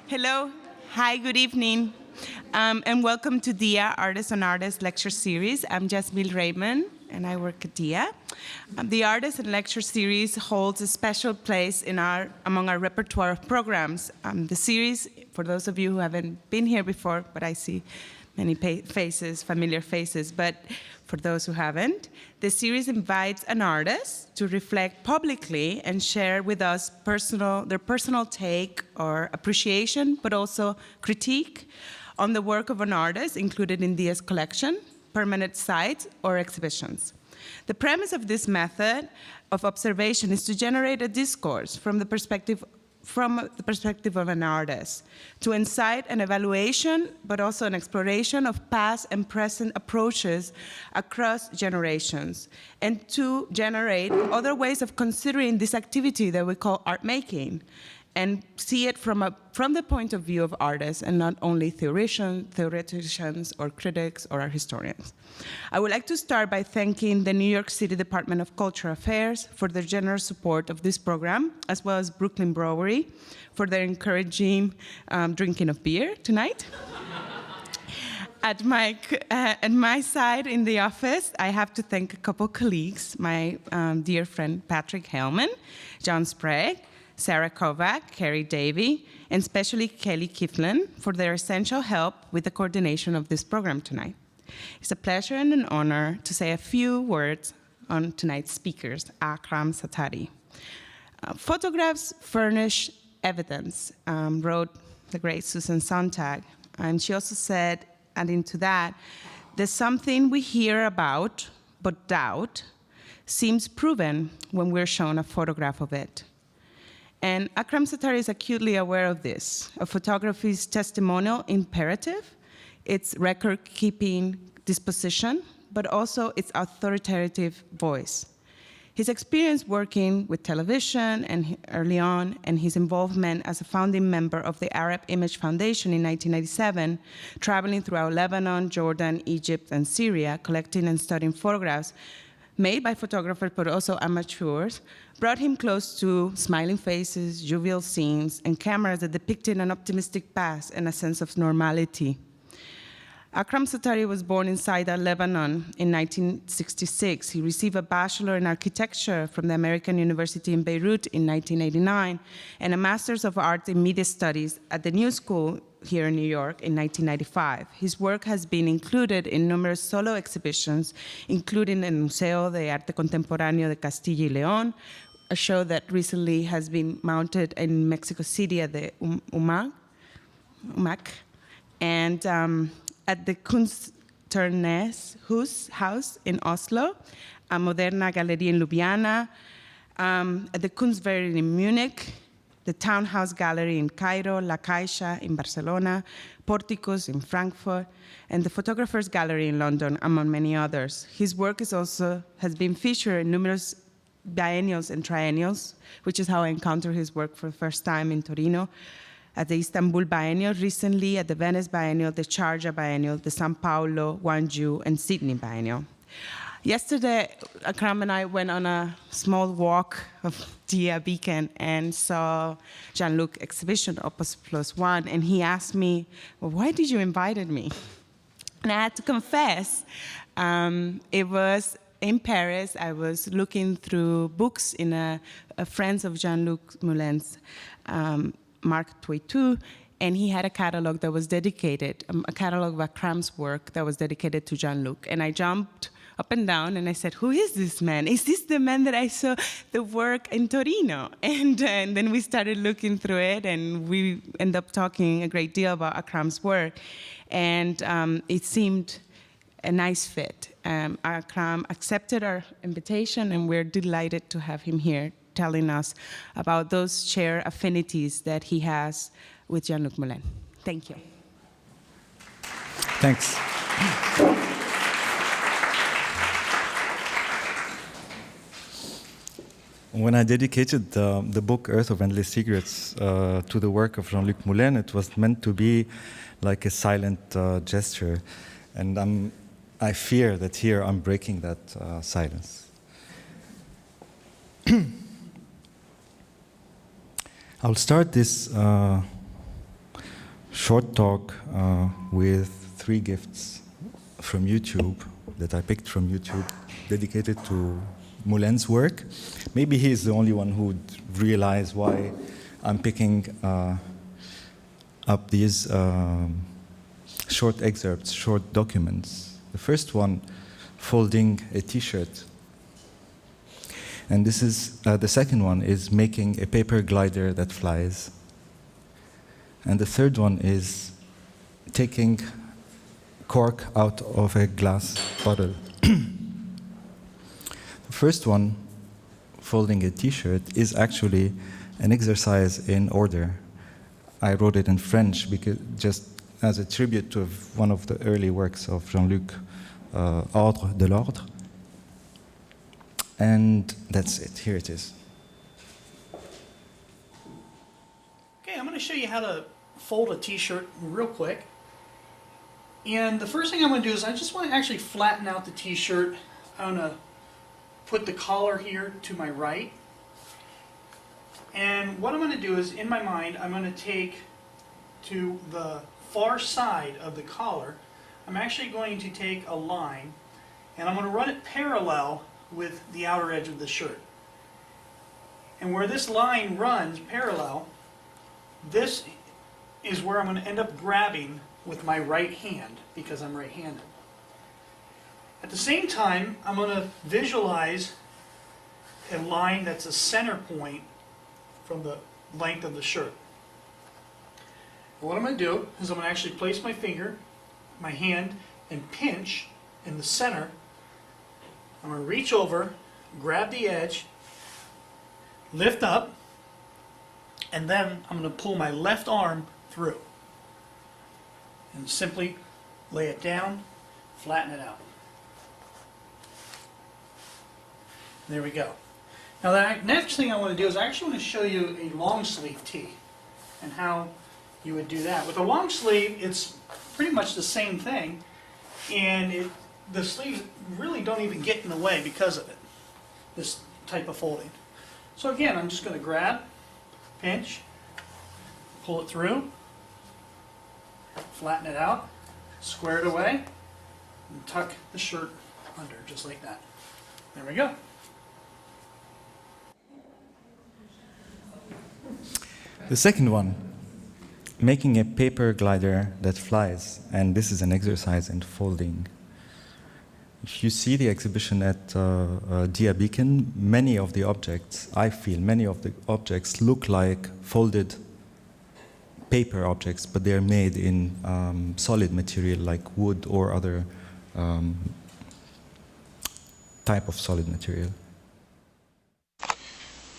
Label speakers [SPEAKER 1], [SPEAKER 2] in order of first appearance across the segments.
[SPEAKER 1] Hello. Hi, good evening. And welcome to DIA Artist on Artist lecture series. I'm Jasmine Raymond, and I work at DIA. The Artist and Lecture series holds a special place among our repertoire of programs. The series, for those of you who haven't been here before, but I see many faces, familiar faces, but for those who haven't, the series invites an artist to reflect publicly and share with us their personal take or appreciation, but also critique on the work of an artist included in DIA's collection, permanent sites, or exhibitions. The premise of this method of observation is to generate a discourse from the perspective of an artist, to incite an evaluation, but also an exploration of past and present approaches across generations, and to generate other ways of considering this activity that we call art making, and see it from the point of view of artists and not only theoreticians or critics or historians. I would like to start by thanking the New York City Department of Cultural Affairs for their generous support of this program, as well as Brooklyn Brewery for their encouraging drinking of beer tonight. At my side in the office, I have to thank a couple colleagues, my dear friend Patrick Hellman, John Sprague, Sarah Kovac, Carrie Davey, and especially Kelly Kiflin for their essential help with the coordination of this program tonight. It's a pleasure and an honor to say a few words on tonight's speakers, Akram Zaatari. Photographs furnish evidence, wrote the great Susan Sontag, and she also said, adding to that, there's something we hear about but doubt seems proven when we're shown a photograph of it. And Akram Zaatari is acutely aware of this, of photography's testimonial imperative, its record-keeping disposition, but also its authoritative voice. His experience working with television and early on, and his involvement as a founding member of the Arab Image Foundation in 1997, traveling throughout Lebanon, Jordan, Egypt, and Syria, collecting and studying photographs made by photographers, but also amateurs, brought him close to smiling faces, jovial scenes, and cameras that depicted an optimistic past and a sense of normality. Akram Zaatari was born in Saida, Lebanon in 1966. He received a bachelor in architecture from the American University in Beirut in 1989, and a master's of art in media studies at the New School here in New York in 1995. His work has been included in numerous solo exhibitions, including el Museo de Arte Contemporáneo de Castilla y León, a show that recently has been mounted in Mexico City at the UMAC, and at the Kunstnernes House in Oslo, a Moderna Galerie in Ljubljana, at the Kunstwerk in Munich, the Townhouse Gallery in Cairo, La Caixa in Barcelona, Porticos in Frankfurt, and the Photographers Gallery in London, among many others. His work has been featured in numerous biennials and triennials, which is how I encountered his work for the first time in Torino, at the Istanbul Biennial recently, at the Venice Biennial, the Sharjah Biennial, the São Paulo, Gwangju, and Sydney Biennial. Yesterday, Akram and I went on a small walk of DIA Beacon and saw Jean-Luc exhibition, Opus Plus One, and he asked me, well, why did you invite me? And I had to confess, it was in Paris. I was looking through books in a friends of Jean-Luc Mouléne's, Marc Toitou, and he had a catalog that was dedicated, a catalog of Akram's work that was dedicated to Jean-Luc. And I jumped up and down and I said, who is this man? Is this the man that I saw the work in Torino? And then we started looking through it, and we ended up talking a great deal about Akram's work. And it seemed a nice fit. Akram accepted our invitation, and we're delighted to have him here telling us about those shared affinities that he has with Jean-Luc Moulène. Thank you.
[SPEAKER 2] Thanks. When I dedicated the book Earth of Endless Secrets to the work of Jean-Luc Moulène, it was meant to be like a silent gesture. And I fear that here I'm breaking that silence. I'll start this short talk with 3 gifts from YouTube that I picked from YouTube, dedicated to Mouléne's work. Maybe he is the only one who would realize why I'm picking up these short excerpts, short documents. The first one, folding a T-shirt. And this is, the second one is making a paper glider that flies. And the third one is taking cork out of a glass bottle. The first one, folding a T-shirt, is actually an exercise in order. I wrote it in French because just as a tribute to one of the early works of Jean-Luc, Ordre de l'Ordre. And that's it. Here it is.
[SPEAKER 3] Okay, I'm going to show you how to fold a T-shirt real quick. And the first thing I'm going to do is I just want to actually flatten out the T-shirt. I'm going to put the collar here to my right. And what I'm going to do is, in my mind, I'm going to take to the far side of the collar, I'm actually going to take a line and I'm going to run it parallel with the outer edge of the shirt. And where this line runs parallel, this is where I'm going to end up grabbing with my right hand because I'm right-handed. At the same time, I'm going to visualize a line that's a center point from the length of the shirt. And what I'm going to do is I'm going to actually place my finger, my hand, and pinch in the center. I'm going to reach over, grab the edge, lift up, and then I'm going to pull my left arm through. And simply lay it down, flatten it out. There we go. Now the next thing I want to do is I actually want to show you a long sleeve tee and how you would do that. With a long sleeve, it's pretty much the same thing, and the sleeves really don't even get in the way because of it, this type of folding. So again, I'm just going to grab, pinch, pull it through, flatten it out, square it away, and tuck the shirt under, just like that. There we go.
[SPEAKER 2] The second one, making a paper glider that flies, and this is an exercise in folding. If you see the exhibition at Dia Beacon, many of the objects, I feel, many of the objects look like folded paper objects, but they're made in solid material like wood or other type of solid material.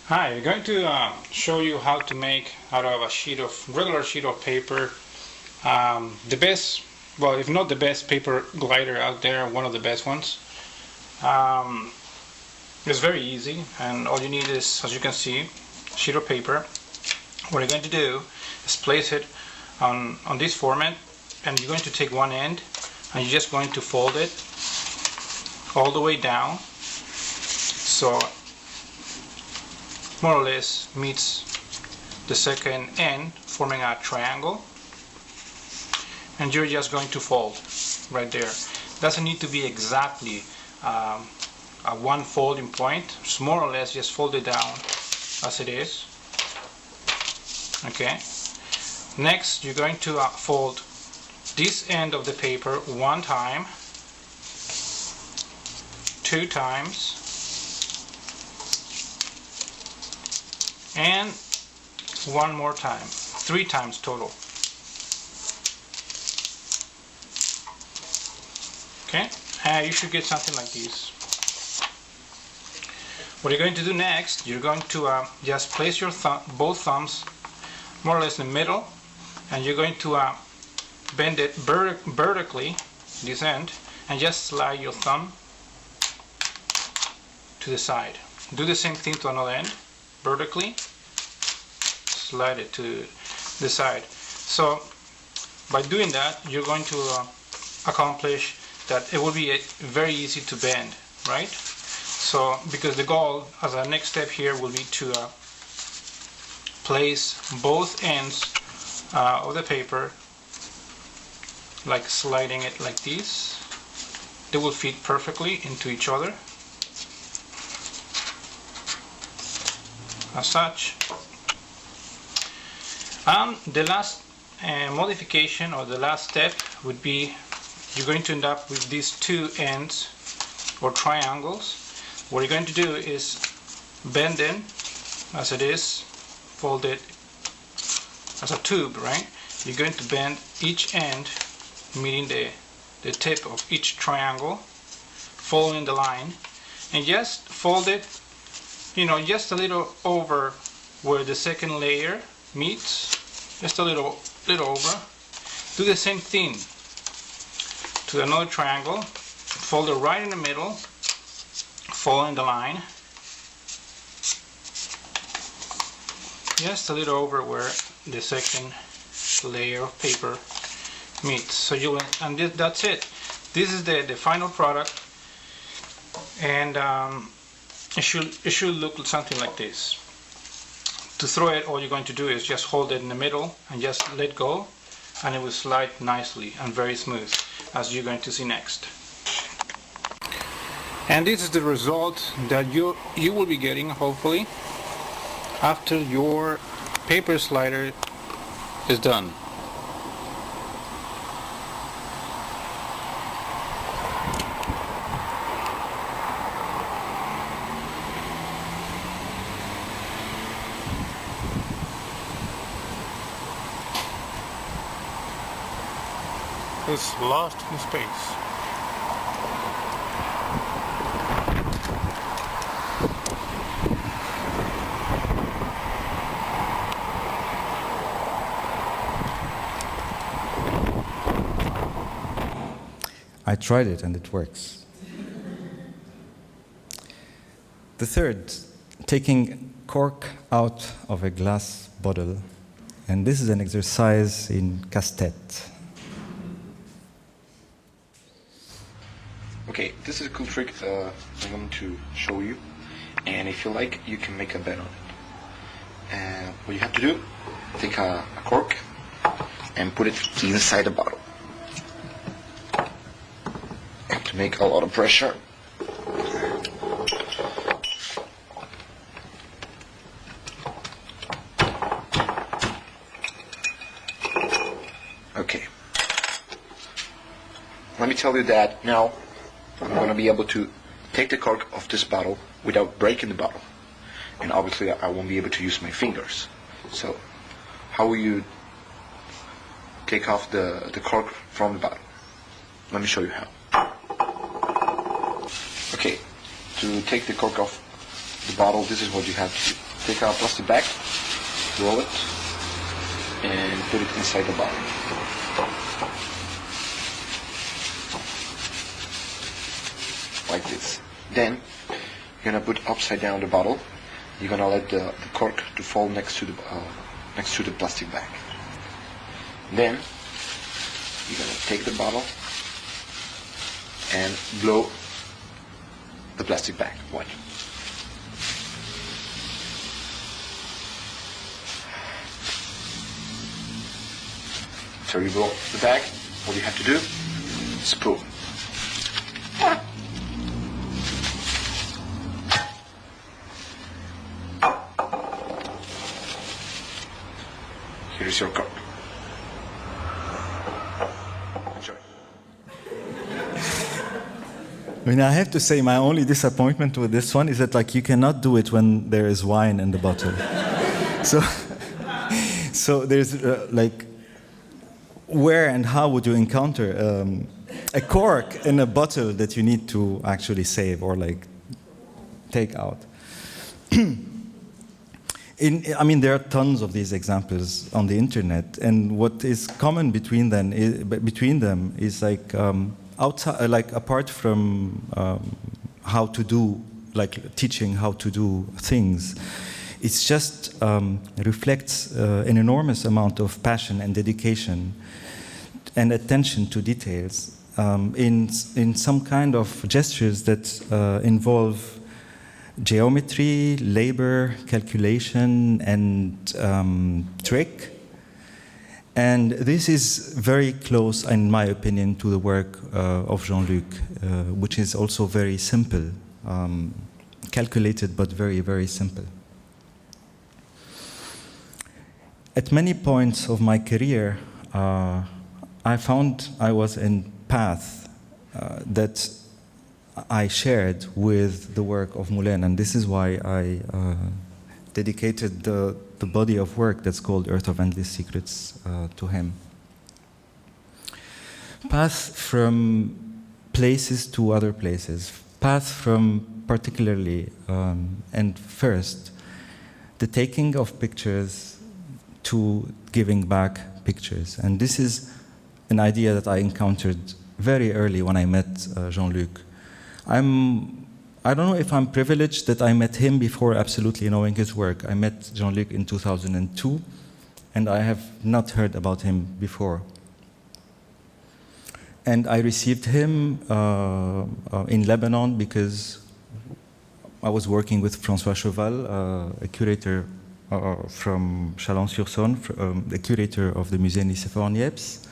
[SPEAKER 4] Hi, I'm going to show you how to make out of a regular sheet of paper the best, well, if not the best paper glider out there, one of the best ones. It's very easy, and all you need is, as you can see, a sheet of paper. What you're going to do is place it on this format, and you're going to take one end and you're just going to fold it all the way down so more or less meets the second end, forming a triangle, and you're just going to fold right there. Doesn't need to be exactly a one folding point. It's more or less just fold it down as it is. Okay. Next, you're going to fold this end of the paper one time, 2 times, and one more time, 3 times total. Okay, you should get something like this. What you're going to do next, you're going to just place your both thumbs more or less in the middle, and you're going to bend it vertically, this end, and just slide your thumb to the side. Do the same thing to another end, vertically, slide it to the side. So by doing that, you're going to accomplish that it will be very easy to bend, right? So because the goal as a next step here will be to place both ends of the paper like sliding it like this. They will fit perfectly into each other, as such. And the last modification, or the last step, would be you're going to end up with these two ends or triangles. What you're going to do is bend them as it is, fold it as a tube, right? You're going to bend each end, meeting the tip of each triangle, following the line, and just fold it, just a little over where the second layer meets, just a little over. Do the same thing to another triangle, fold it right in the middle, following the line, just a little over where the second layer of paper meets. So that's it. This is the final product, and it should look something like this. To throw it, all you're going to do is just hold it in the middle and just let go, and it will slide nicely and very smooth, as you're going to see next. And this is the result that you will be getting, hopefully, after your paper slider is done. It's lost in space.
[SPEAKER 2] I tried it and it works. The third, taking cork out of a glass bottle. And this is an exercise in casse-tête.
[SPEAKER 5] Okay, this is a cool trick I'm going to show you, and if you like, you can make a bet on it. What you have to do, take a cork and put it inside the bottle. You have to make a lot of pressure. Okay. Let me tell you that now I'm going to be able to take the cork of this bottle without breaking the bottle. And obviously I won't be able to use my fingers. So how will you take off the cork from the bottle? Let me show you how. Okay, to take the cork off the bottle, this is what you have to do. Take a plastic bag, roll it, and put it inside the bottle. Like this. Then you're gonna put upside down the bottle. You're gonna let the cork to fall next to the plastic bag. Then you're gonna take the bottle and blow the plastic bag. Watch. So you blow the bag. What you have to do is pull. Here's your cork. Enjoy.
[SPEAKER 2] I mean, I have to say my only disappointment with this one is that like you cannot do it when there is wine in the bottle. So there's like, where and how would you encounter a cork in a bottle that you need to actually save or like take out? I mean, there are tons of these examples on the internet, and what is common between them is like outside, like apart from how to do, like teaching how to do things, it's just reflects an enormous amount of passion and dedication and attention to details in some kind of gestures that involve geometry, labor, calculation, and trick. And this is very close, in my opinion, to the work of Jean-Luc, which is also very simple, calculated but very, very simple. At many points of my career, I found I was in path that I shared with the work of Moulène, and this is why I dedicated the body of work that's called Earth of Endless Secrets to him. Path from places to other places, path from particularly and first, the taking of pictures to giving back pictures. And this is an idea that I encountered very early when I met Jean-Luc. I don't know if I'm privileged that I met him before absolutely knowing his work. I met Jean-Luc in 2002, and I have not heard about him before. And I received him in Lebanon because I was working with François Cheval, a curator from Chalon-sur-Saône, the curator of the Musée Nicéphore-Niepce,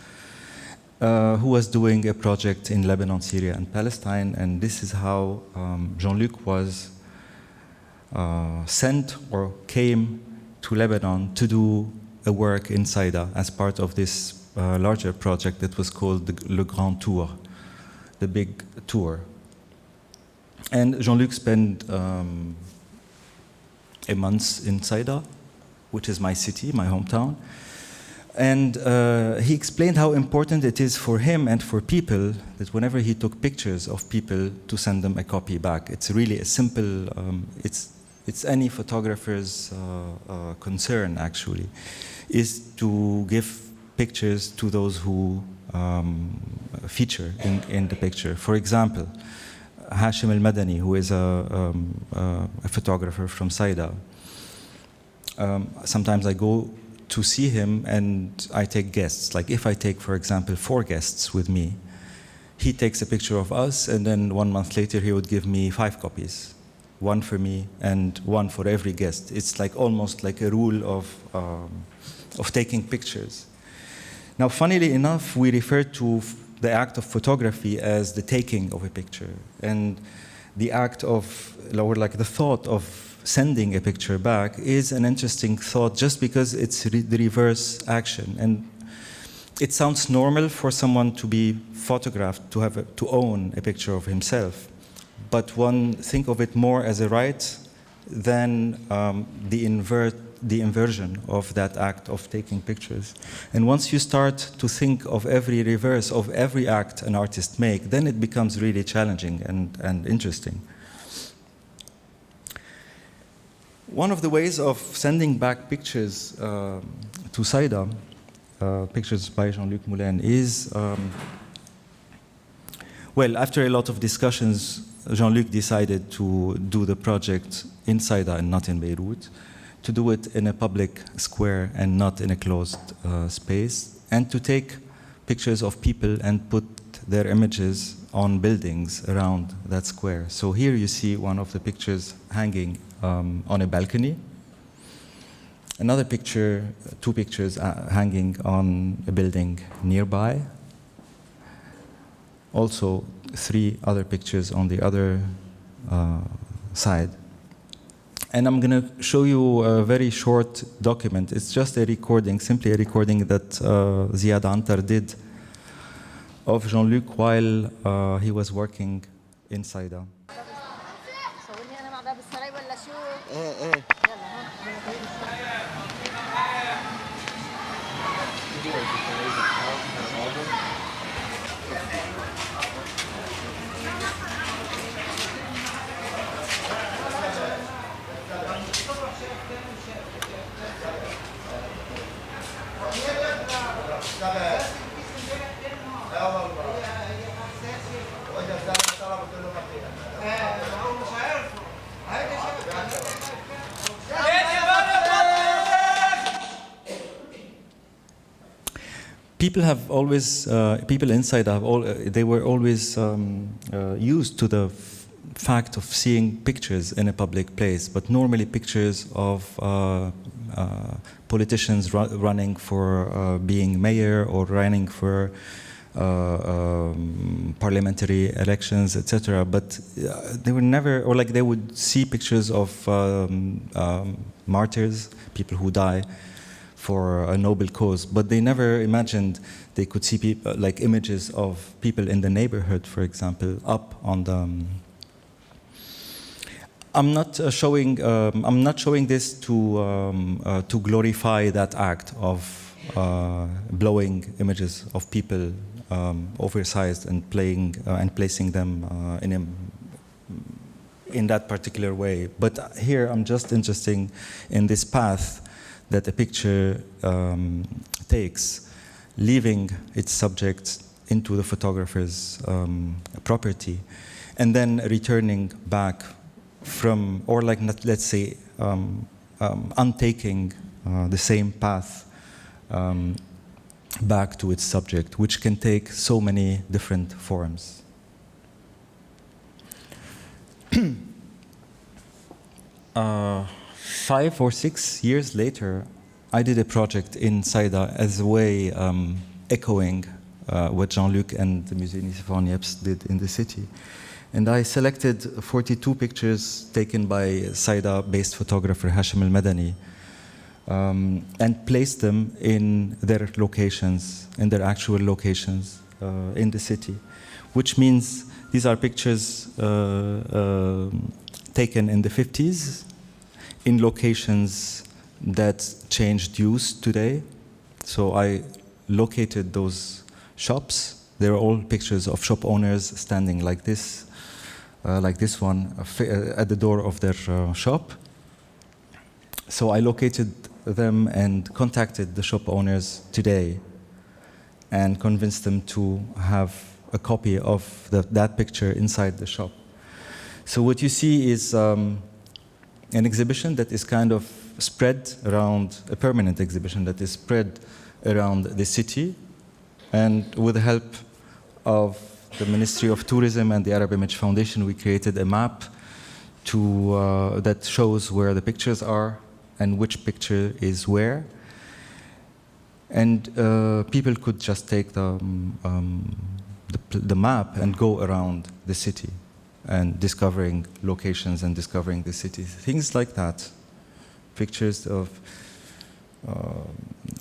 [SPEAKER 2] who was doing a project in Lebanon, Syria, and Palestine. And this is how Jean-Luc was sent or came to Lebanon to do a work in Saïda as part of this larger project that was called Le Grand Tour, the big tour. And Jean-Luc spent a month in Saïda, which is my city, my hometown. And he explained how important it is for him and for people that whenever he took pictures of people to send them a copy back. It's really a simple, it's any photographer's concern actually, is to give pictures to those who feature in the picture. For example, Hashim al-Madani, who is a photographer from Saïda. Sometimes I go to see him and I take guests. Like if I take, for example, 4 guests with me, he takes a picture of us and then 1 month later he would give me 5 copies. 1 for me and 1 for every guest. It's like almost like a rule of taking pictures. Now, funnily enough, we refer to the act of photography as the taking of a picture, and the act of, or like the thought of sending a picture back is an interesting thought just because it's the reverse action. And it sounds normal for someone to be photographed, to own a picture of himself. But one think of it more as a right than the inversion of that act of taking pictures. And once you start to think of every reverse of every act an artist makes, then it becomes really challenging and interesting. One of the ways of sending back pictures to Saïda, pictures by Jean-Luc Moulène, is, well, after a lot of discussions, Jean-Luc decided to do the project in Saïda and not in Beirut, to do it in a public square and not in a closed space, and to take pictures of people and put their images on buildings around that square. So here you see one of the pictures hanging on a balcony. Another picture, 2 pictures hanging on a building nearby. Also 3 other pictures on the other side. And I'm going to show you a very short document. It's just a recording, simply a recording that Ziad Antar did of Jean-Luc while he was working in Saïda. People have always, people inside they were always used to the fact of seeing pictures in a public place, but normally pictures of politicians running for being mayor or running for parliamentary elections, etc. But they were never, or like they would see pictures of martyrs, people who die for a noble cause, but they never imagined they could see people, like images of people in the neighborhood, for example, up on the. I'm not showing this to glorify that act of blowing images of people oversized and placing them in that particular way. But here I'm just interested in this path that a picture takes, leaving its subject into the photographer's property, and then returning back from, or like, let's say, untaking the same path back to its subject, which can take so many different forms. 5 or 6 years later, I did a project in Saïda as a way echoing what Jean-Luc and the Musée Nicéphore Niepce did in the city. And I selected 42 pictures taken by Saïda-based photographer Hashim al-Madani and placed them in their locations, in their actual locations in the city, which means these are pictures taken in the 50s in locations that changed use today. So I located those shops. They were all pictures of shop owners standing like this one at the door of their shop. So I located them and contacted the shop owners today and convinced them to have a copy of that picture inside the shop. So what you see is an exhibition that is kind of spread around, a permanent exhibition that is spread around the city, and with the help of the Ministry of Tourism and the Arab Image Foundation, we created a map that shows where the pictures are and which picture is where. And people could just take the map and go around the city and discovering locations and discovering the city. Things like that. Pictures of...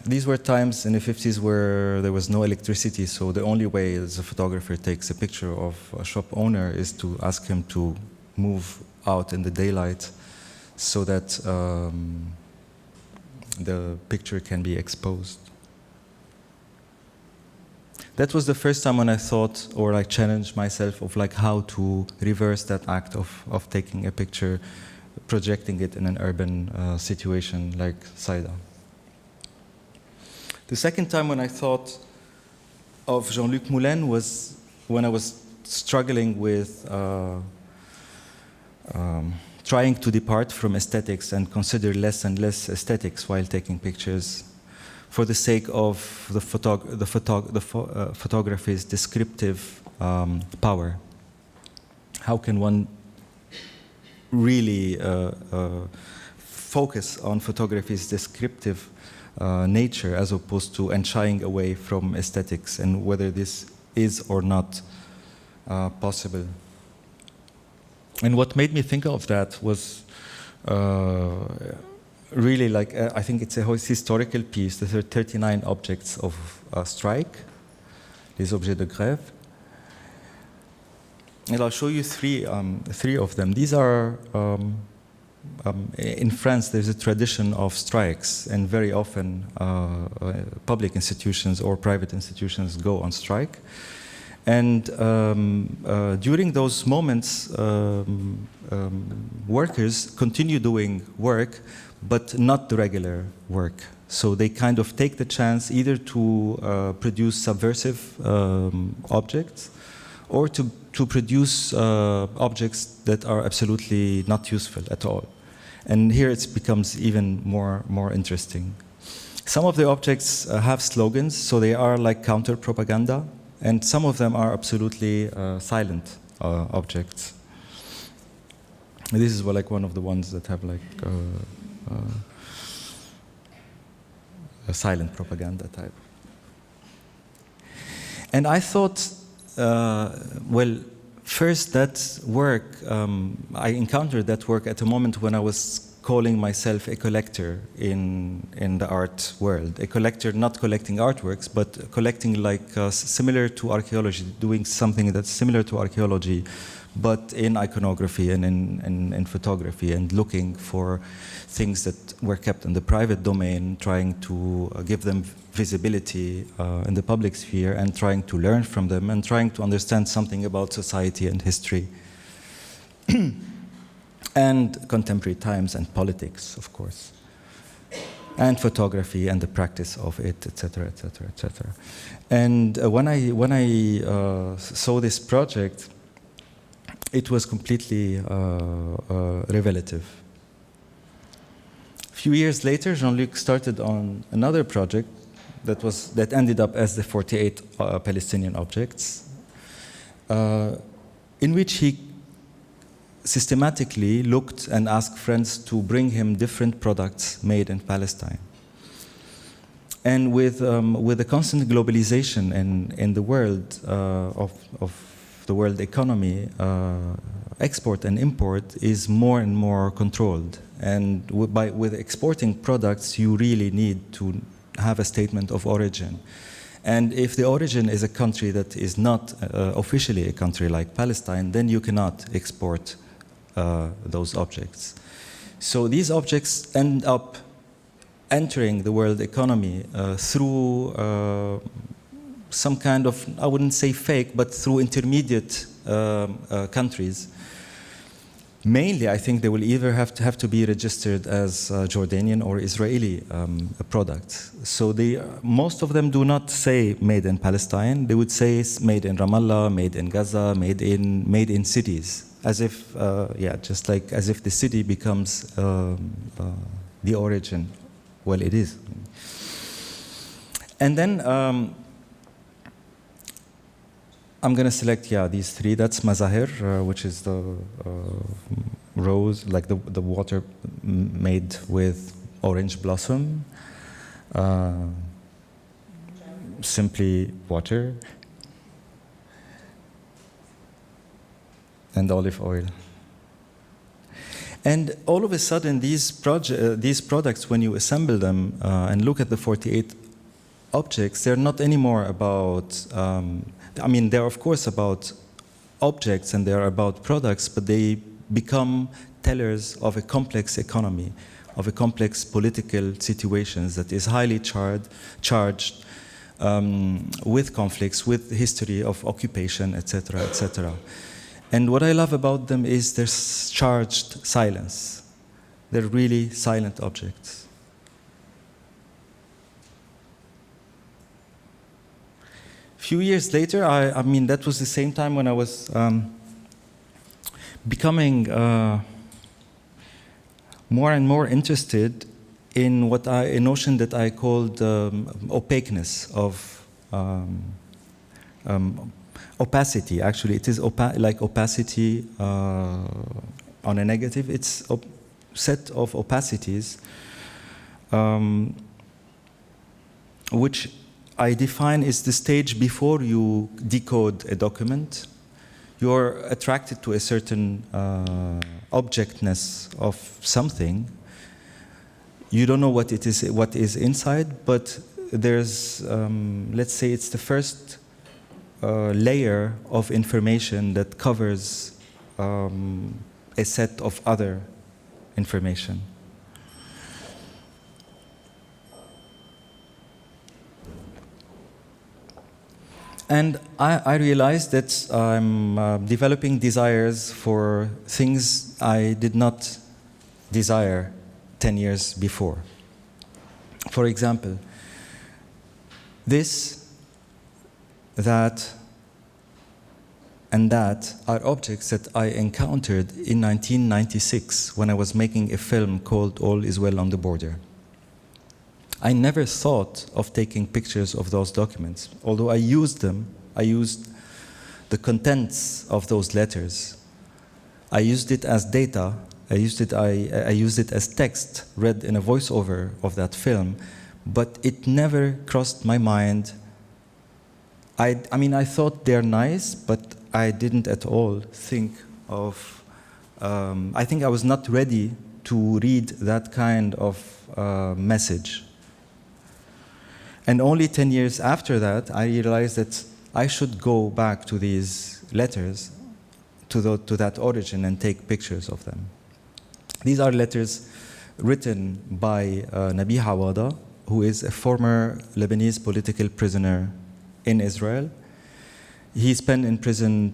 [SPEAKER 2] these were times in the 50s where there was no electricity, so the only way as a photographer takes a picture of a shop owner is to ask him to move out in the daylight so that the picture can be exposed. That was the first time when I thought, or I challenged myself of like how to reverse that act of taking a picture, projecting it in an urban situation like Saïda. The second time when I thought of Jean-Luc Moulène was when I was struggling with trying to depart from aesthetics and consider less and less aesthetics while taking pictures for the sake of the photography's descriptive power. How can one really focus on photography's descriptive nature as opposed to and shying away from aesthetics, and whether this is or not possible. And what made me think of that was really like, I think it's a historical piece. There are 39 objects of strike, les objets de grève. And I'll show you three of them. These are, in France, there's a tradition of strikes, and very often public institutions or private institutions go on strike. And during those moments, workers continue doing work, but not the regular work. So they kind of take the chance either to produce subversive objects or to produce objects that are absolutely not useful at all. And here it becomes even more interesting. Some of the objects have slogans, so they are like counter-propaganda, and some of them are absolutely silent objects. This is like one of the ones that have like a silent propaganda type. And I thought, well, first that work, I encountered that work at a moment when I was calling myself a collector in the art world. A collector, not collecting artworks, but collecting like similar to archaeology, doing something that's similar to archaeology, but in iconography and in photography, and looking for things that were kept in the private domain, trying to give them visibility in the public sphere, and trying to learn from them, and trying to understand something about society and history. And contemporary times and politics, of course, and photography and the practice of it, etc., etc., etc. And when I saw this project, it was completely revelative. A few years later, Jean-Luc started on another project that ended up as the 48 Palestinian objects, in which he systematically looked and asked friends to bring him different products made in Palestine. And with the constant globalization in the world of the world economy, export and import is more and more controlled. And with exporting products, you really need to have a statement of origin. And if the origin is a country that is not officially a country like Palestine, then you cannot export those objects. So these objects end up entering the world economy through some kind of, I wouldn't say fake, but through intermediate countries. Mainly, I think they will either have to be registered as Jordanian or Israeli products. So most of them do not say made in Palestine. They would say it's made in Ramallah, made in Gaza, made in cities. As if, just like as if the city becomes the origin. Well, it is. And then I'm going to select, these three. That's mazahir, which is the rose, like the water made with orange blossom. Simply water. And olive oil. And all of a sudden, these products, when you assemble them and look at the 48 objects, they're not anymore about, they're of course about objects and they're about products, but they become tellers of a complex economy, of a complex political situations that is highly charged with conflicts, with history of occupation, etc., etc. And what I love about them is their charged silence. They're really silent objects. A few years later, that was the same time when I was becoming more and more interested in a notion that I called opaqueness of opacity. Actually, it is like opacity on a negative. It's a set of opacities which I define is the stage before you decode a document. You're attracted to a certain objectness of something. You don't know what it is, what is inside, but there's, let's say, it's the first layer of information that covers a set of other information. And I realized that I'm developing desires for things I did not desire 10 years before. For example, this, that, and that are objects that I encountered in 1996 when I was making a film called All Is Well on the Border. I never thought of taking pictures of those documents, although I used them. I used the contents of those letters. I used it as data. I used it as text read in a voiceover of that film, but it never crossed my mind. I mean, I thought they're nice, but I didn't at all think of, I think I was not ready to read that kind of message. And only 10 years after that, I realized that I should go back to these letters, to that origin, and take pictures of them. These are letters written by Nabi Hawada, who is a former Lebanese political prisoner in Israel. He spent in prison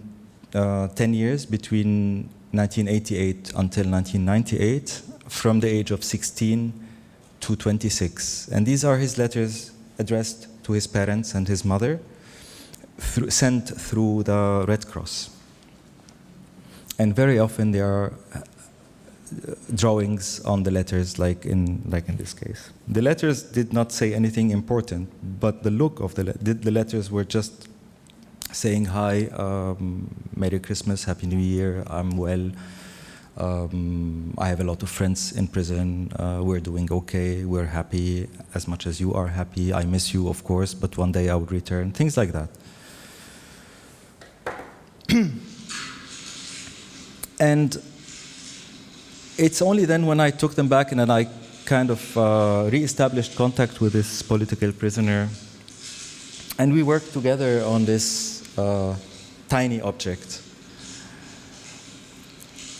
[SPEAKER 2] 10 years between 1988 until 1998, from the age of 16 to 26. And these are his letters addressed to his parents and his mother, sent through the Red Cross. And very often there are drawings on the letters, like in this case. The letters did not say anything important, but the look of the letters were just saying, hi, Merry Christmas, Happy New Year, I'm well, I have a lot of friends in prison, we're doing okay, we're happy as much as you are happy, I miss you, of course, but one day I will return, things like that. And it's only then when I took them back and then I kind of re-established contact with this political prisoner, and we worked together on this tiny object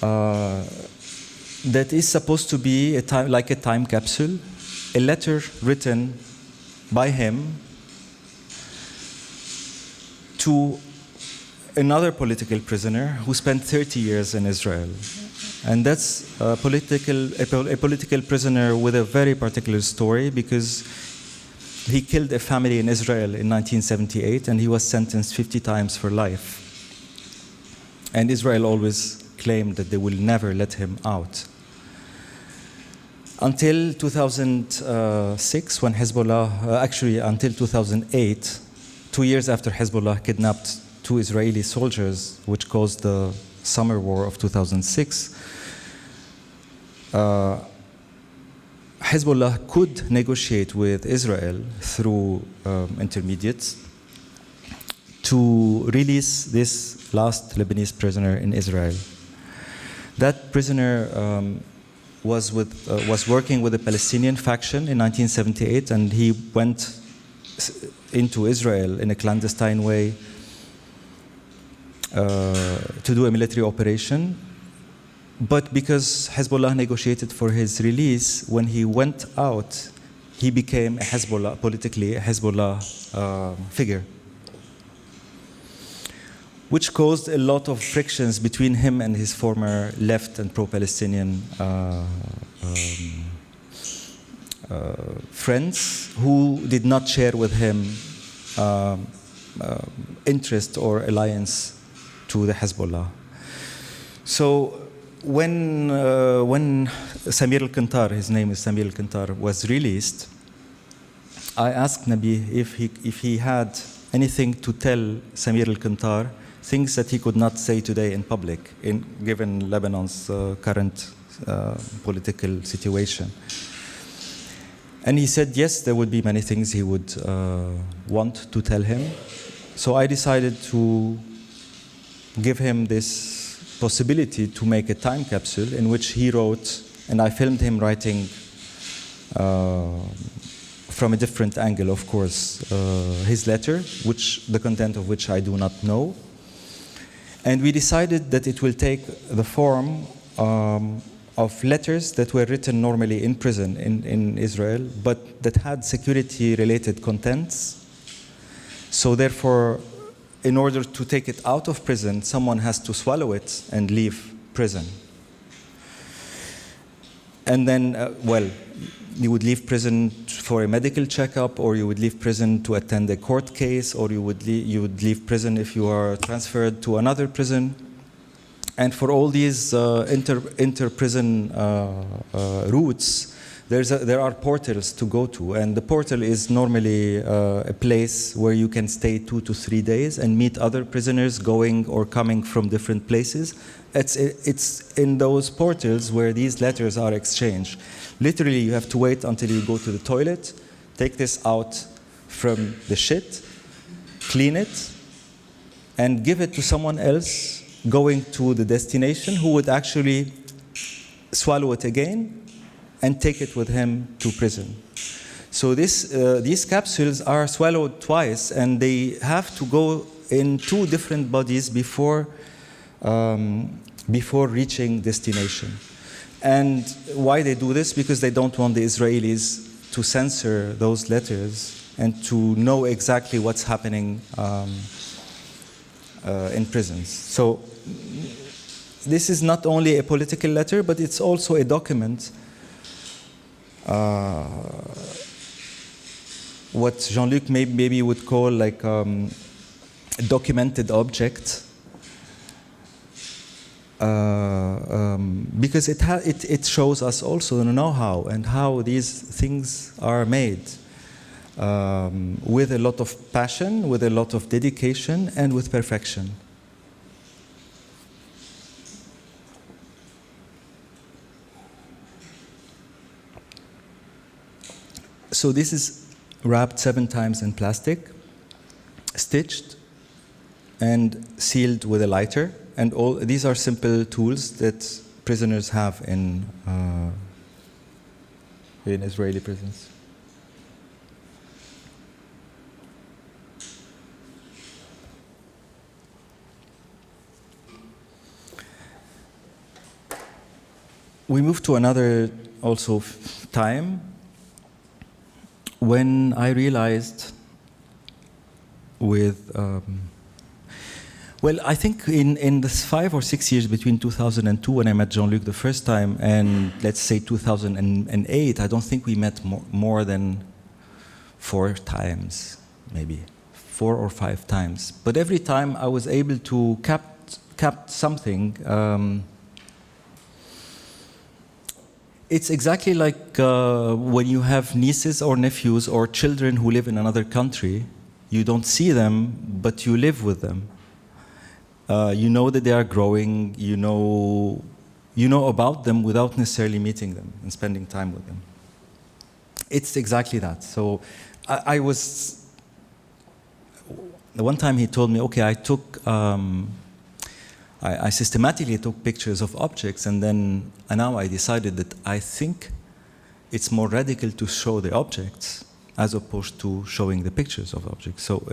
[SPEAKER 2] that is supposed to be like a time capsule, a letter written by him to another political prisoner who spent 30 years in Israel. And that's a political prisoner with a very particular story, because he killed a family in Israel in 1978 and he was sentenced 50 times for life. And Israel always claimed that they will never let him out. Until 2006, when Hezbollah, actually until 2008, 2 years after Hezbollah kidnapped 2 Israeli soldiers, which caused the summer war of 2006, Hezbollah could negotiate with Israel through intermediates to release this last Lebanese prisoner in Israel. That prisoner was working with the Palestinian faction in 1978, and he went into Israel in a clandestine way to do a military operation. But because Hezbollah negotiated for his release, when he went out, he became politically a Hezbollah figure, which caused a lot of frictions between him and his former left and pro-Palestinian friends, who did not share with him interest or alliance to the Hezbollah. So when Samir al-Kantar, his name is Samir al-Kantar, was released, I asked Nabi if he had anything to tell Samir al-Kantar, things that he could not say today in public, given Lebanon's current political situation. And he said yes, there would be many things he would want to tell him. So I decided to give him this possibility to make a time capsule in which he wrote, and I filmed him writing from a different angle, of course, his letter, the content of which I do not know. And we decided that it will take the form of letters that were written normally in prison in Israel, but that had security-related contents. So therefore, in order to take it out of prison, someone has to swallow it and leave prison. And then, you would leave prison for a medical checkup, or you would leave prison to attend a court case, or you would leave prison if you are transferred to another prison. And for all these inter-prison routes, there are portals to go to, and the portal is normally a place where you can stay 2 to 3 days and meet other prisoners going or coming from different places. It's in those portals where these letters are exchanged. Literally, you have to wait until you go to the toilet take this out from the shit, clean it, and give it to someone else going to the destination who would actually swallow it again and take it with him to prison. So these capsules are swallowed twice, and they have to go in two different bodies before reaching destination. And why they do this? Because they don't want the Israelis to censor those letters and to know exactly what's happening in prisons. So this is not only a political letter, but it's also a document. What Jean-Luc maybe would call like a documented object, because it shows us also the know-how and how these things are made with a lot of passion, with a lot of dedication, and with perfection. So this is wrapped 7 times in plastic, stitched, and sealed with a lighter. And all these are simple tools that prisoners have in Israeli prisons. We move to another also time when I realized with well, I think in the 5 or 6 years between 2002 when I met Jean-Luc the first time and let's say 2008, I don't think we met more than 4 times, maybe 4 or 5 times. But every time I was able to cap something. It's exactly like when you have nieces or nephews or children who live in another country. You don't see them, but you live with them. You know that they are growing. You know about them without necessarily meeting them and spending time with them. It's exactly that. So I was. One time he told me, okay, I systematically took pictures of objects, and then now I decided that I think it's more radical to show the objects as opposed to showing the pictures of objects. So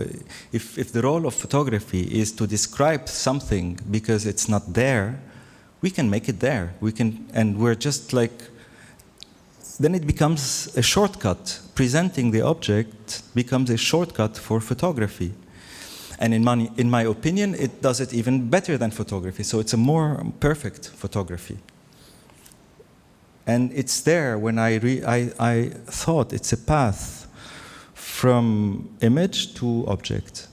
[SPEAKER 2] if the role of photography is to describe something because it's not there, we can make it there. And we're just like, then it becomes a shortcut. Presenting the object becomes a shortcut for photography. And in my opinion, it does it even better than photography. So it's a more perfect photography. And it's there when I thought it's a path from image to object.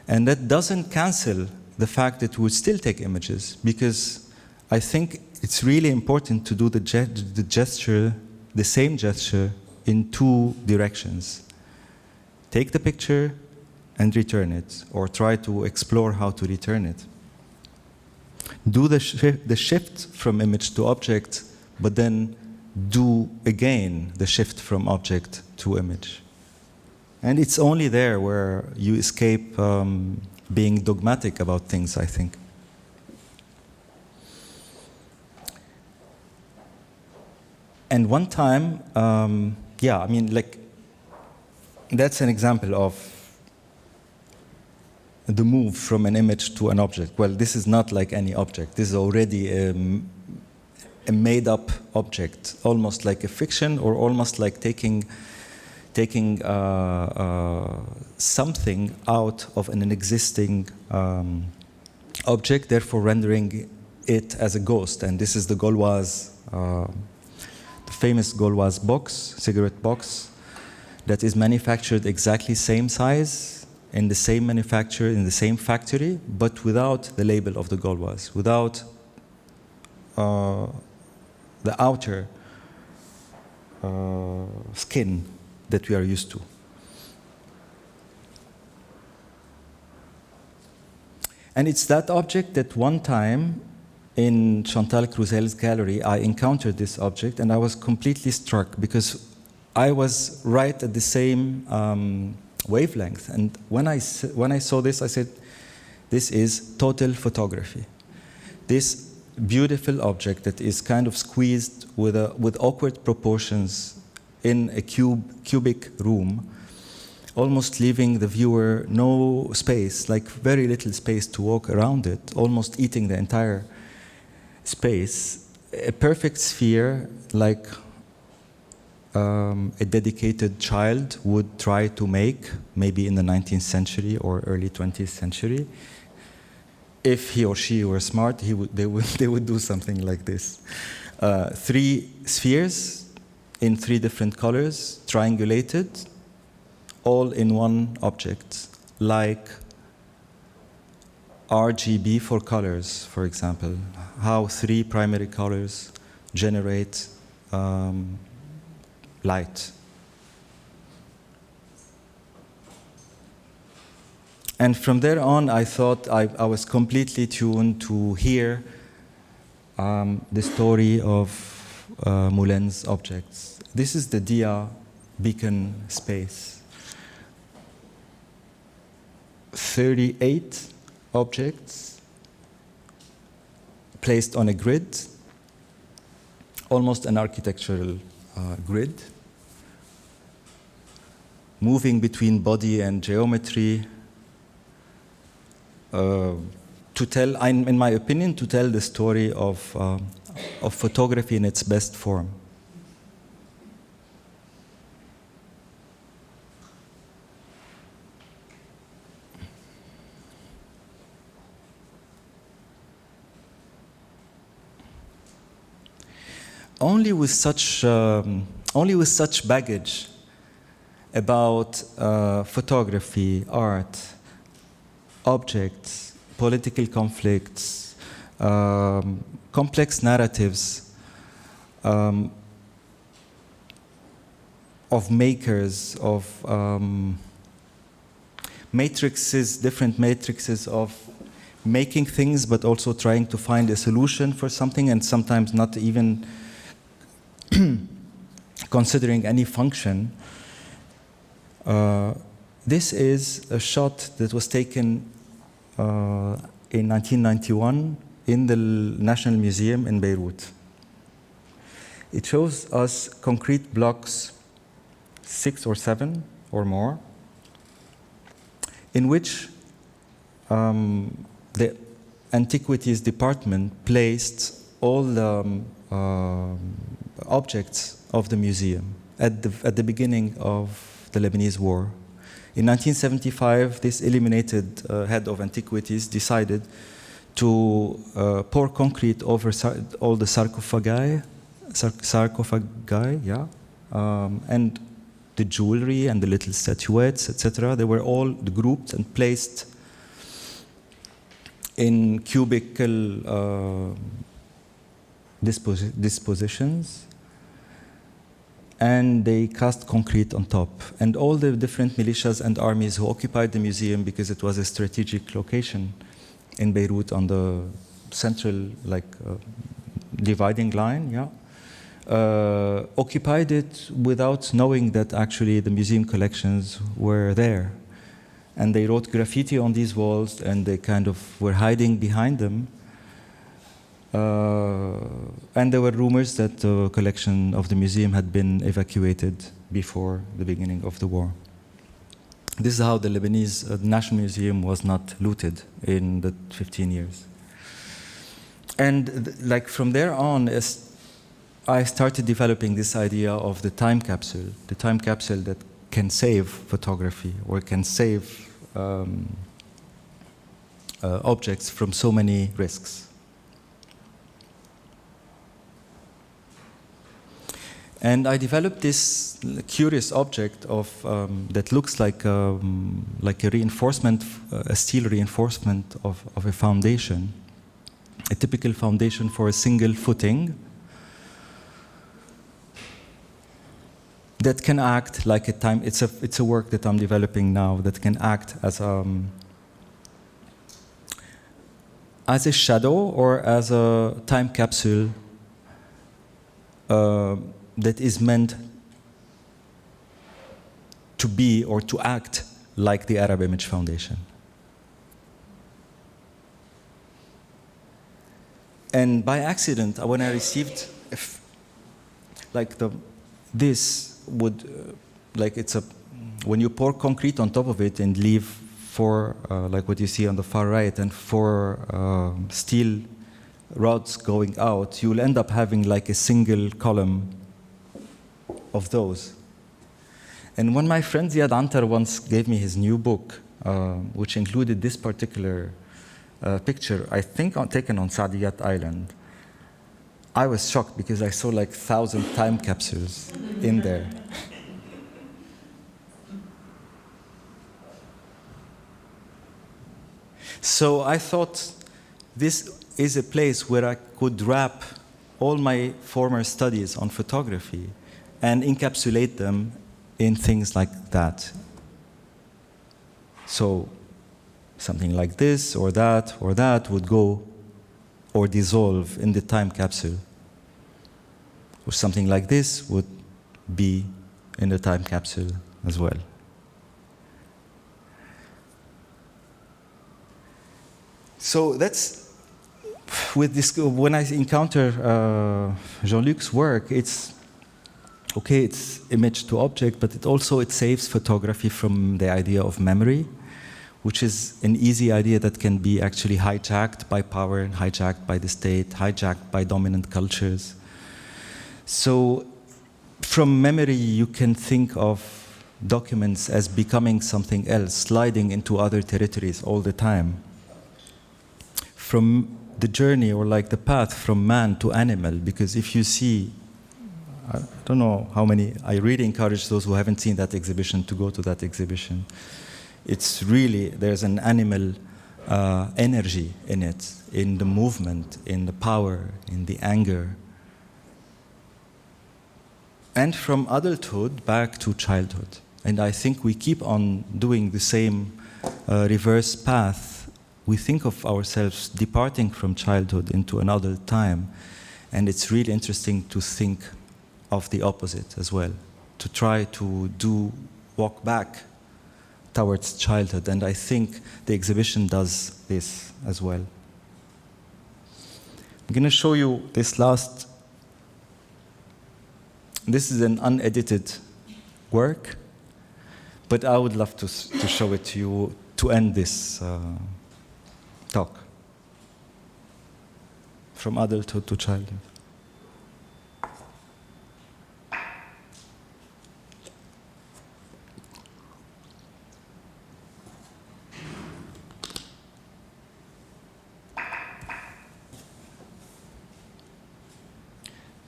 [SPEAKER 2] And that doesn't cancel the fact that we would still take images, because I think it's really important to do the gesture, the same gesture, in 2 directions. Take the picture and return it, or try to explore how to return it. Do the shift from image to object, but then do again the shift from object to image. And it's only there where you escape being dogmatic about things, I think. And one time, yeah, I mean, like, that's an example of the move from an image to an object. Well, this is not like any object. This is already a made-up object, almost like a fiction, or almost like taking something out of an existing object, therefore rendering it as a ghost. And this is the Gauloise, the famous Gauloise box, cigarette box, that is manufactured exactly same size, in the same manufacturer, in the same factory, but without the label of the Gauloise, without the outer skin that we are used to. And it's that object that one time in Chantal Cruzel's gallery, I encountered this object and I was completely struck, because I was right at the same wavelength. And when I saw this, I said, this is total photography. This beautiful object that is kind of squeezed with awkward proportions in a cubic room, almost leaving the viewer no space, like very little space to walk around it, almost eating the entire space. A perfect sphere, like a dedicated child would try to make, maybe in the 19th century or early 20th century. If he or she were smart, they would do something like this. 3 spheres in 3 different colors, triangulated, all in one object, like RGB for colors, for example. How 3 primary colors generate light. And from there on, I thought I was completely tuned to hear the story of Mouléne's objects. This is the Dia beacon space. 38 objects placed on a grid, almost an architectural grid, moving between body and geometry, to tell, in my opinion, to tell the story of photography in its best form. Only with such baggage about photography, art, objects, political conflicts, complex narratives of makers, of matrices, different matrices of making things, but also trying to find a solution for something, and sometimes not even considering any function. This is a shot that was taken in 1991 in the National Museum in Beirut. It shows us concrete blocks, 6 or 7 or more, in which the Antiquities Department placed all the objects of the museum at the beginning of the Lebanese War. In 1975, this illuminated head of antiquities decided to pour concrete over all the sarcophagi, and the jewelry and the little statuettes, etc. They were all grouped and placed in cubical dispositions, and they cast concrete on top. And all the different militias and armies who occupied the museum, because it was a strategic location in Beirut on the central dividing line, occupied it without knowing that actually the museum collections were there. And they wrote graffiti on these walls, and they kind of were hiding behind them. And there were rumors that the collection of the museum had been evacuated before the beginning of the war. This is how the Lebanese National Museum was not looted in the 15 years. And from there on, I started developing this idea of the time capsule that can save photography or can save objects from so many risks. And I developed this curious object of that looks like a reinforcement, a steel reinforcement of a foundation, a typical foundation for a single footing that can act like a time. It's a work that I'm developing now that can act as a shadow or as a time capsule. That is meant to be or to act like the Arab Image Foundation. And by accident, when I received, this would, when you pour concrete on top of it and leave four, like what you see on the far right, and four steel rods going out, you'll end up having like a single column of those. And when my friend Ziad Antar once gave me his new book, which included this particular picture, I think taken on Saadiyat Island, I was shocked because I saw like 1,000 time capsules in there. So I thought this is a place where I could wrap all my former studies on photography and encapsulate them in things like that. So something like this or that would go or dissolve in the time capsule. Or something like this would be in the time capsule as well. So that's, with this, when I encounter Jean-Luc's work, it's image to object, but it saves photography from the idea of memory, which is an easy idea that can be actually hijacked by power, hijacked by the state, hijacked by dominant cultures. So from memory, you can think of documents as becoming something else, sliding into other territories all the time. From the journey, or like the path from man to animal, because if you see, I don't know how many, I really encourage those who haven't seen that exhibition to go to that exhibition. It's really, there's an animal energy in it, in the movement, in the power, in the anger. And from adulthood back to childhood. And I think we keep on doing the same reverse path. We think of ourselves departing from childhood into an adult time. And it's really interesting to think of the opposite as well, to try to walk back towards childhood. And I think the exhibition does this as well. I'm going to show you this last. This is an unedited work, but I would love to show it to you to end this talk. From adulthood to childhood.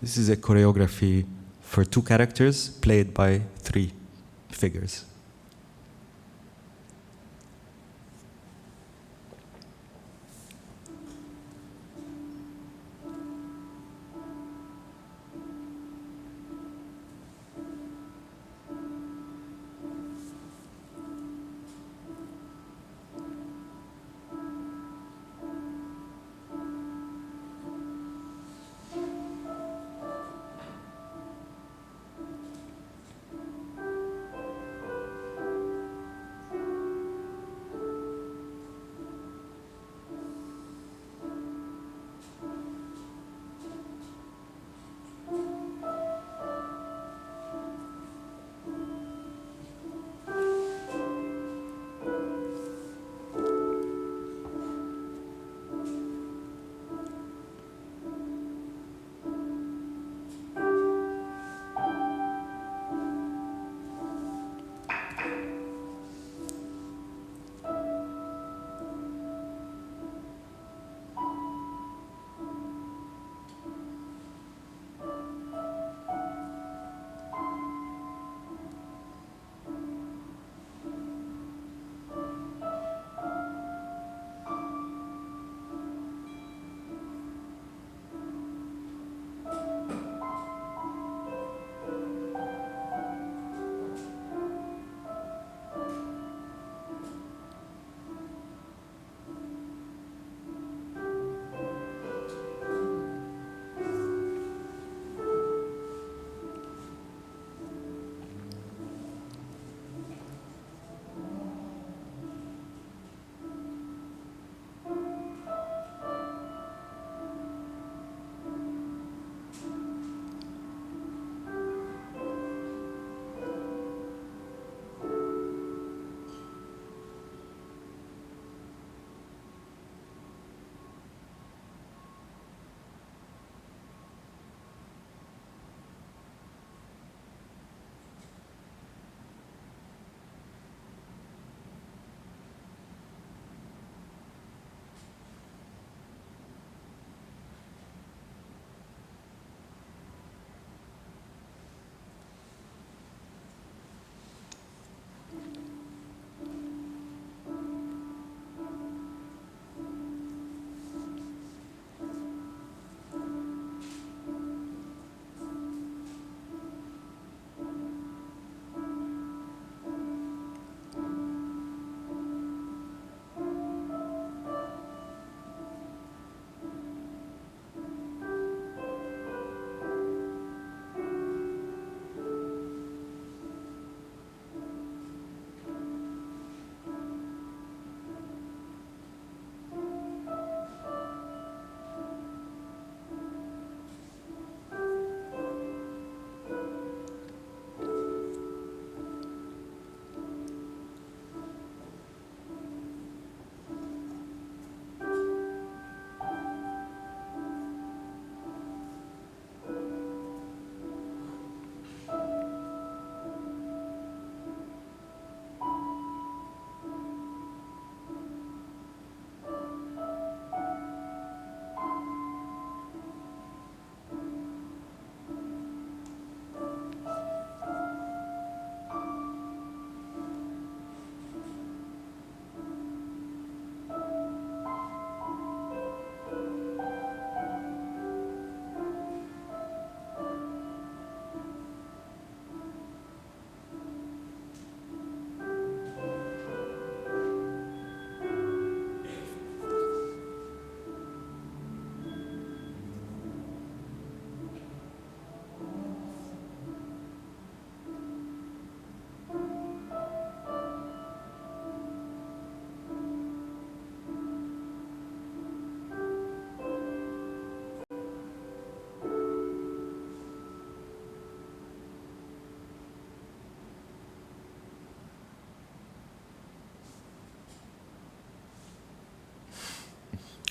[SPEAKER 2] This is a choreography for 2 characters played by 3 figures.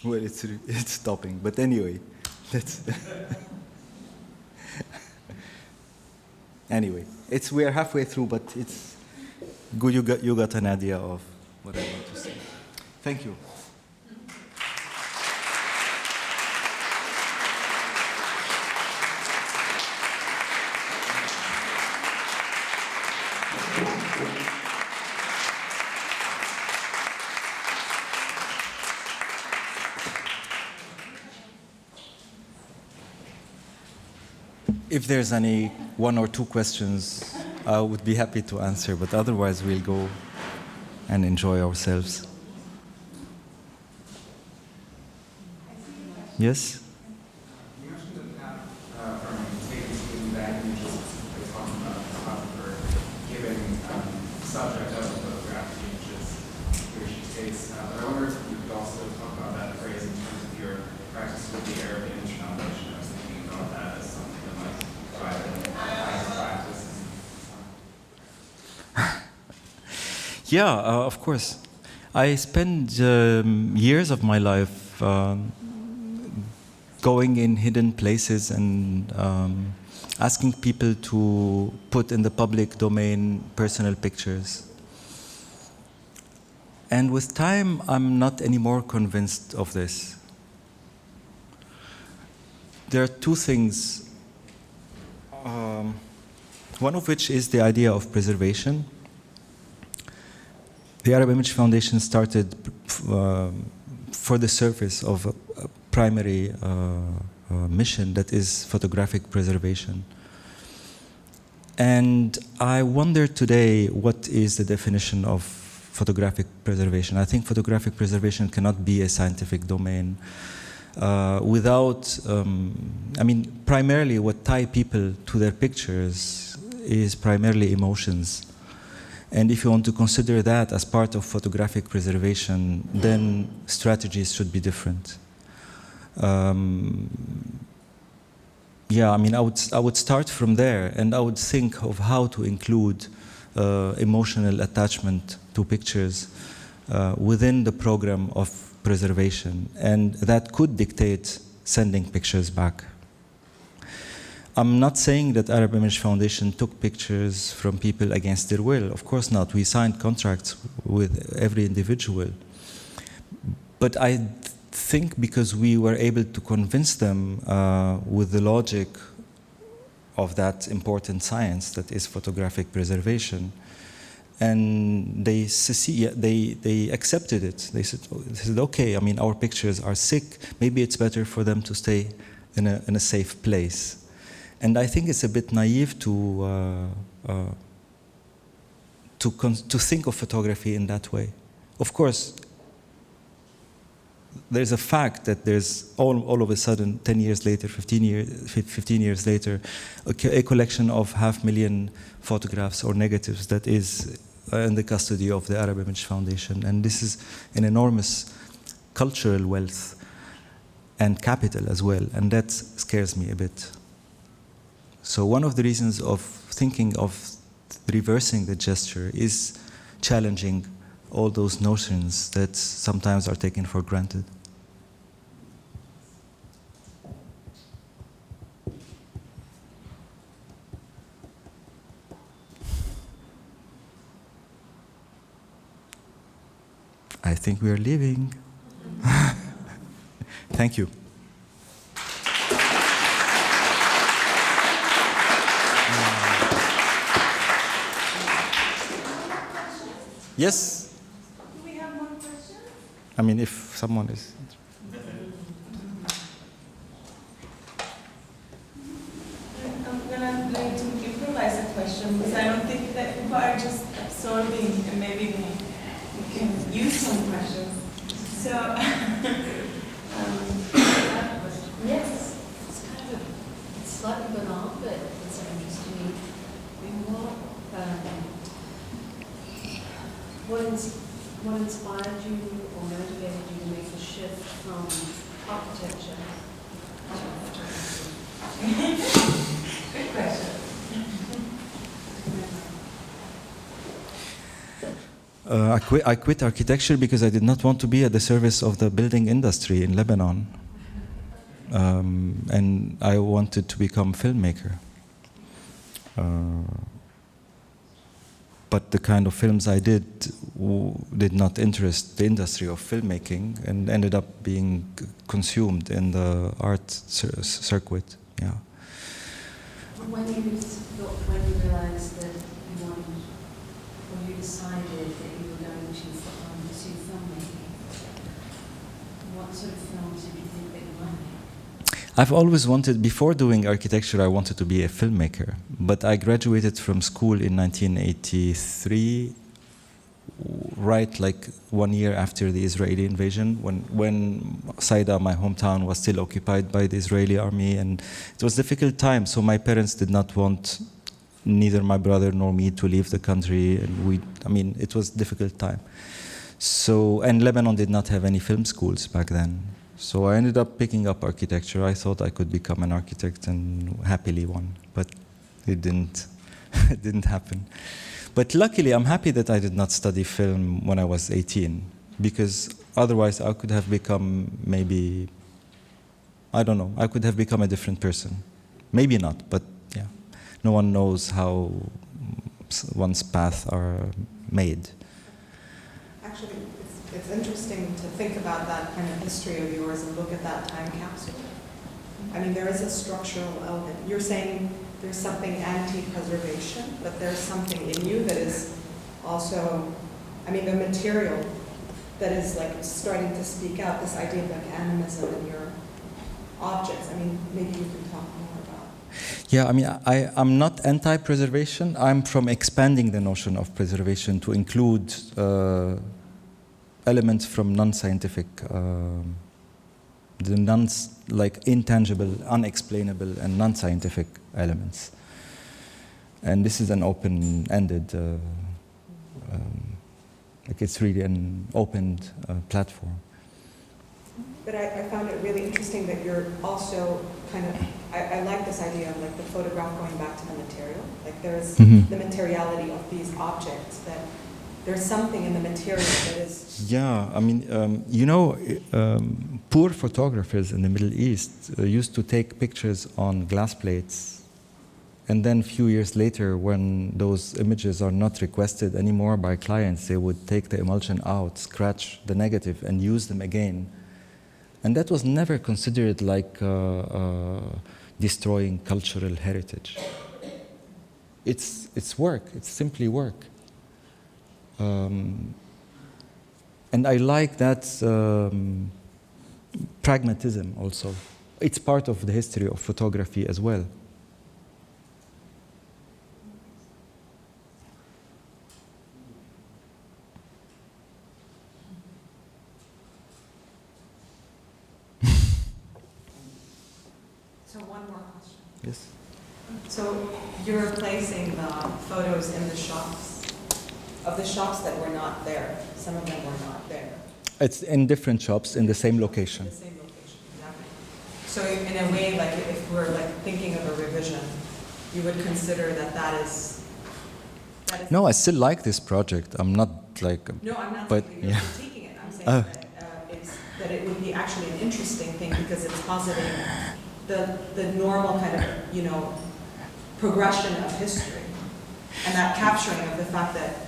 [SPEAKER 2] Well, it's stopping, but anyway, that's anyway. We are halfway through, but it's good. You got an idea of what I want to say. Thank you. If there's any one or two questions, I would be happy to answer, but otherwise we'll go and enjoy ourselves. Yes?
[SPEAKER 6] You mentioned the path from taking students back and just talking about the photographer giving subject of the photograph images he or she takes. But I wonder if you could also talk about that phrase in terms of your practice with the Arab Image Foundation. I was thinking about that as something that might provide a practice.
[SPEAKER 2] Yeah, of course. I spent years of my life going in hidden places and asking people to put in the public domain personal pictures. And with time, I'm not anymore convinced of this. There are two things, one of which is the idea of preservation. The Arab Image Foundation started for the service of a primary mission that is photographic preservation. And I wonder today what is the definition of photographic preservation. I think photographic preservation cannot be a scientific domain primarily what tie people to their pictures is primarily emotions. And if you want to consider that as part of photographic preservation, then strategies should be different. I would start from there, and I would think of how to include emotional attachment to pictures within the program of preservation, and that could dictate sending pictures back. I'm not saying that Arab Image Foundation took pictures from people against their will. Of course not. We signed contracts with every individual. But I think because we were able to convince them with the logic of that important science that is photographic preservation, and they accepted it. They said, okay, our pictures are sick. Maybe it's better for them to stay in a safe place. And I think it's a bit naive to think of photography in that way. Of course, there's a fact that there's all of a sudden, 10 years later, 15 years later, a collection of 500,000 photographs or negatives that is in the custody of the Arab Image Foundation. And this is an enormous cultural wealth and capital as well, and that scares me a bit. So one of the reasons of thinking of reversing the gesture is challenging all those notions that sometimes are taken for granted. I think we are leaving. Thank you. Yes?
[SPEAKER 1] Do we have one question?
[SPEAKER 2] If someone is...
[SPEAKER 1] I'm going to improvise a question because I don't think that people are just absorbing, and maybe we can use some questions. So,
[SPEAKER 7] yes, it's slightly banal, but it's of interest to me. What inspired you or motivated you to make the shift from architecture to photography?
[SPEAKER 1] good question.
[SPEAKER 2] I quit architecture because I did not want to be at the service of the building industry in Lebanon. And I wanted to become a filmmaker. But the kind of films I did not interest the industry of filmmaking and ended up being consumed in the art circuit. Yeah.
[SPEAKER 7] When you realized that you wanted, or you decided that you were going to pursue filmmaking, what sort of films did you think that you might make?
[SPEAKER 2] I've always wanted, before doing architecture, I wanted to be a filmmaker. But I graduated from school in 1983, right like 1 year after the Israeli invasion, when Saida, my hometown, was still occupied by the Israeli army, and it was a difficult time. So my parents did not want neither my brother nor me to leave the country, and it was a difficult time. So, and Lebanon did not have any film schools back then. So I ended up picking up architecture. I thought I could become an architect, and happily one, but it didn't. It didn't happen. But luckily, I'm happy that I did not study film when I was 18, because otherwise I could have become maybe, I don't know, I could have become a different person. Maybe not, but yeah. No one knows how one's paths are made.
[SPEAKER 8] Actually, it's interesting to think about that kind of history of yours and look at that time capsule. I mean, there is a structural element. You're saying there's something anti-preservation, but there's something in you that is also, I mean, the material that is like starting to speak out, this idea of like animism in your objects. I mean, maybe you can talk more about.
[SPEAKER 2] Yeah, I mean, I'm not anti-preservation. I'm from expanding the notion of preservation to include elements from non-scientific, like intangible, unexplainable, and non-scientific elements. And this is an open-ended, like it's really an opened platform.
[SPEAKER 8] But I found it really interesting that you're also kind of, I like this idea of like the photograph going back to the material. Like there's the materiality of these objects, that there's something in the material that is...
[SPEAKER 2] Yeah, I mean, poor photographers in the Middle East used to take pictures on glass plates, and then a few years later, when those images are not requested anymore by clients, they would take the emulsion out, scratch the negative, and use them again. And that was never considered like destroying cultural heritage. It's work, it's simply work. And I like that pragmatism also. It's part of the history of photography as well.
[SPEAKER 8] So one more question.
[SPEAKER 2] Yes.
[SPEAKER 8] So you're replacing the photos in the shops, of the shops that were not there. Some of them were not there.
[SPEAKER 2] It's in different shops in the same location.
[SPEAKER 8] The same location, exactly. So in a way, like if we're like thinking of a revision, you would consider that is...
[SPEAKER 2] No, I still like this project. I'm not like...
[SPEAKER 8] No, I'm not
[SPEAKER 2] but,
[SPEAKER 8] saying that you're
[SPEAKER 2] yeah.
[SPEAKER 8] critiquing it. I'm saying that it would be actually an interesting thing because it's positing the normal kind of, progression of history. And that capturing of the fact that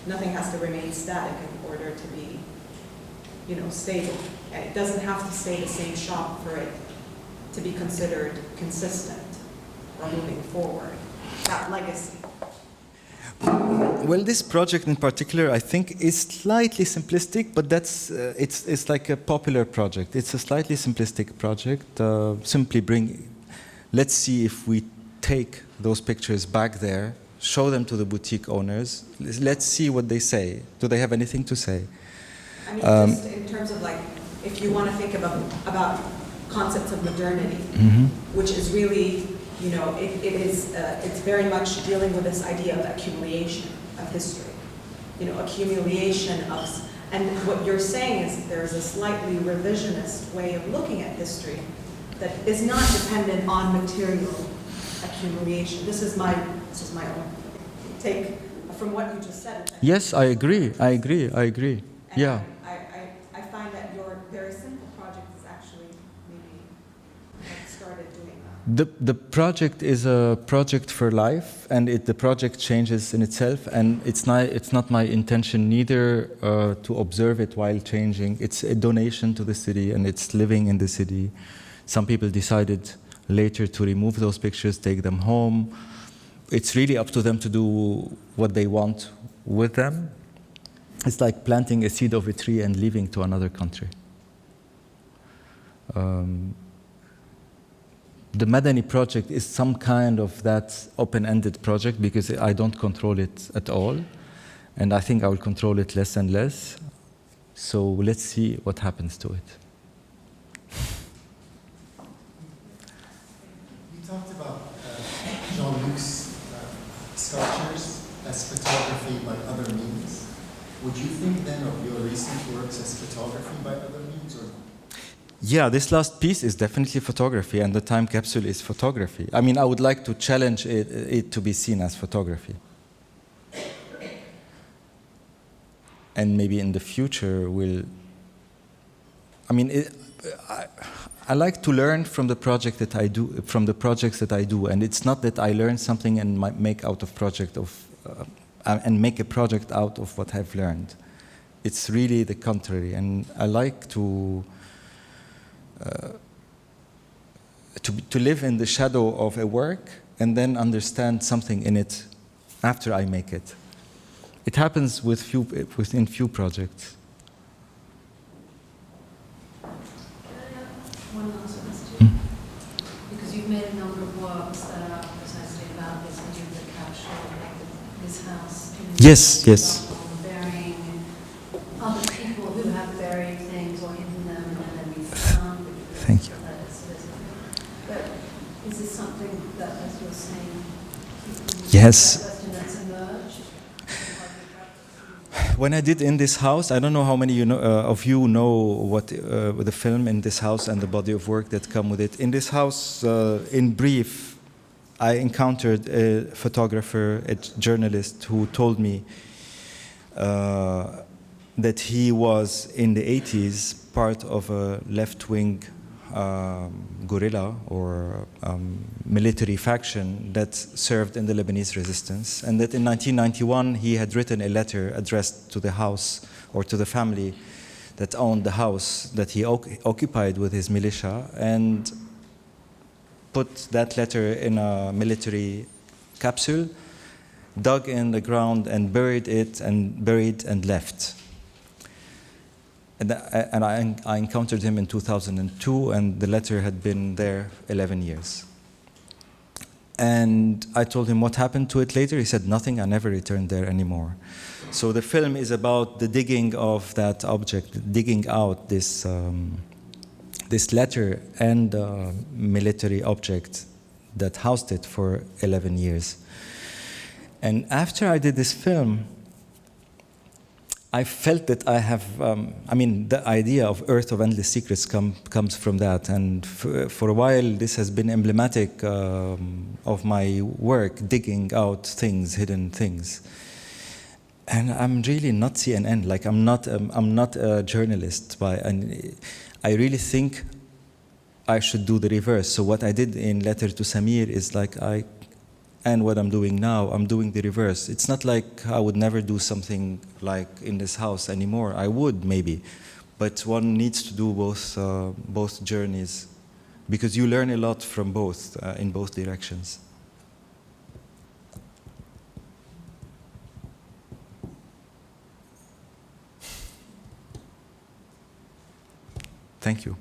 [SPEAKER 8] nothing has to remain static in order to be, stable. And it doesn't have to stay the same shop for it to be considered consistent or moving forward. That legacy.
[SPEAKER 2] Well, this project in particular, I think, is slightly simplistic, but that's it's like a popular project. It's a slightly simplistic project. Let's see if we take those pictures back there, show them to the boutique owners. Let's see what they say. Do they have anything to say?
[SPEAKER 8] I mean, just in terms of like, if you want to think about concepts of modernity, which is really, it's very much dealing with this idea of accumulation of history, accumulation of, and what you're saying is there's a slightly revisionist way of looking at history that is not dependent on material accumulation. This is my own take from what you just said.
[SPEAKER 2] Yes, I agree. I agree. I agree.
[SPEAKER 8] And
[SPEAKER 2] Yeah.
[SPEAKER 8] I find that your very simple project is actually maybe have started doing that.
[SPEAKER 2] The project is a project for life, and the project changes in itself, and it's not my intention neither to observe it while changing. It's a donation to the city, and it's living in the city. Some people decided later to remove those pictures, take them home. It's really up to them to do what they want with them. It's like planting a seed of a tree and leaving to another country. The Madani project is some kind of that open-ended project because I don't control it at all, and I think I will control it less and less. So let's see what happens to it.
[SPEAKER 9] You talked about Jean-Luc's sculptures as photography by other means. Would you think then of your recent works as photography by other means, or not?
[SPEAKER 2] Yeah, this last piece is definitely photography, and the time capsule is photography. I mean, I would like to challenge it to be seen as photography. And maybe in the future I like to learn from the projects that I do, and it's not that I learn something and make a project out of what I've learned. It's really the contrary, and I like to live in the shadow of a work and then understand something in it after I make it. It happens within few projects.
[SPEAKER 7] One last question. Because you've made a number of works that are precisely about this, and you've captured this house.
[SPEAKER 2] Yes, yes.
[SPEAKER 7] Burying other people who have buried things or hidden them and then we found.
[SPEAKER 2] Thank you.
[SPEAKER 7] But is this something that, as you're saying,
[SPEAKER 2] Yes.
[SPEAKER 7] a question that's emerged?
[SPEAKER 2] When I did In This House, I don't know how many of you know what the film In This House and the body of work that come with it. In This House, in brief, I encountered a photographer, a journalist who told me that he was in the 80s part of a left-wing guerrilla or military faction that served in the Lebanese resistance, and that in 1991 he had written a letter addressed to the house or to the family that owned the house that he occupied with his militia, and put that letter in a military capsule, dug in the ground and buried and left. And I encountered him in 2002, and the letter had been there 11 years. And I told him what happened to it later. He said, nothing, I never returned there anymore. So the film is about the digging of that object, digging out this letter and military object that housed it for 11 years. And after I did this film, I felt that I have, the idea of Earth of Endless Secrets comes from that. And for a while, this has been emblematic of my work, digging out things, hidden things. And I'm really not CNN, like I'm not a journalist, and I really think I should do the reverse. So what I did in Letter to Samir is and what I'm doing now, I'm doing the reverse. It's not like I would never do something like In This House anymore. I would, maybe. But one needs to do both journeys, because you learn a lot from both, in both directions. Thank you.